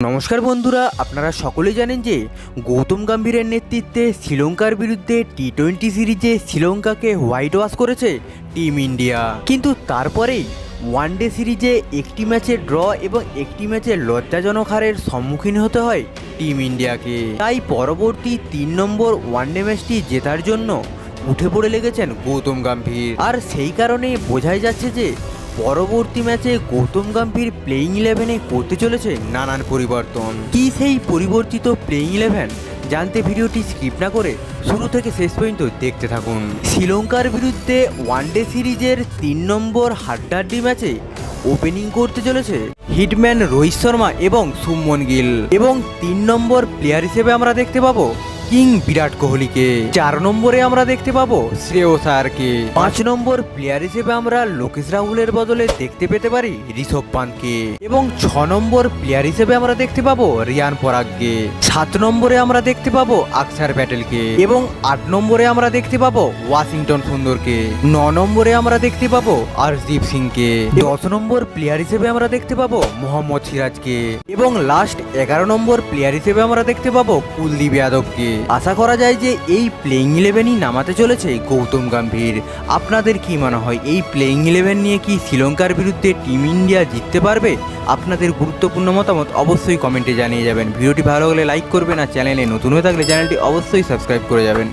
নমস্কার বন্ধুরা, আপনারা সকলেই জানেন যে গৌতম গম্ভীরের নেতৃত্বে শ্রীলঙ্কার বিরুদ্ধে টি-20 সিরিজে শ্রীলঙ্কাকে হোয়াইট ওয়াশ করেছে টিম ইন্ডিয়া। কিন্তু তারপরেই ওয়ানডে সিরিজে একটি ম্যাচে ড্র এবং একটি ম্যাচে লজ্জাজনক হারের সম্মুখীন হতে হয় টিম ইন্ডিয়াকে। তাই পরবর্তী 3 নম্বর ওয়ানডে ম্যাচটি জেতার জন্য উঠে পড়ে লেগেছেন গৌতম গম্ভীর। আর সেই কারণে বোঝাই যাচ্ছে যে পরবর্তী ম্যাচে গৌতম গম্ভীর প্লেইং 11-এ করতে চলেছে নানান পরিবর্তন। কি সেই পরিবর্তিত প্লেইং 11 জানতে ভিডিওটি স্কিপ না করে শুরু থেকে শেষ পর্যন্ত দেখতে থাকুন। শ্রীলঙ্কার বিরুদ্ধে ওয়ানডে সিরিজের 3 নম্বর হাড্ডাহাড্ডি ম্যাচে ওপেনিং করতে চলেছে হিটম্যান রোহিত শর্মা এবং শুভমন গিল। এবং 3 নম্বর প্লেয়ার হিসেবে আমরা দেখতে পাবো কিং বিরাট কোহলিকে। 4 নম্বরে আমরা দেখতে পাবো শ্রেয়স আয়ারকে। 5 নম্বর প্লেয়ার হিসেবে আমরা লোকেশ রাহুলের বদলে দেখতে পেতে পারি ঋষভ পান্তকে। এবং 6 নম্বর প্লেয়ার হিসেবে আমরা দেখতে পাবো রিয়ান পরাগকে। 7 নম্বরে আমরা দেখতে পাবো অক্ষর প্যাটেলকে। এবং 8 নম্বরে আমরা দেখতে পাবো ওয়াশিংটন সুন্দরকে। 9 নম্বরে আমরা দেখতে পাবো হরদীপ সিংকে। 10 নম্বর প্লেয়ার হিসেবে আমরা দেখতে পাবো মোহাম্মদ সিরাজকে। এবং লাস্ট 11 নম্বর প্লেয়ার হিসেবে আমরা দেখতে পাবো কুলদীপ যাদবকে। আশা করা যায় যে এই প্লেইং 11ই নামাতে চলেছে গৌতম গম্ভীর। আপনাদের কি মনে হয় এই প্লেইং 11 নিয়ে কি শ্রীলঙ্কার বিরুদ্ধে টিম ইন্ডিয়া জিততে পারবে? আপনাদের গুরুত্বপূর্ণ মতামত অবশ্যই কমেন্টে জানিয়ে যাবেন। ভিডিওটি ভালো লাগলে লাইক করবেন, আর চ্যানেলে নতুন হয়ে থাকলে চ্যানেলটি অবশ্যই সাবস্ক্রাইব করে যাবেন।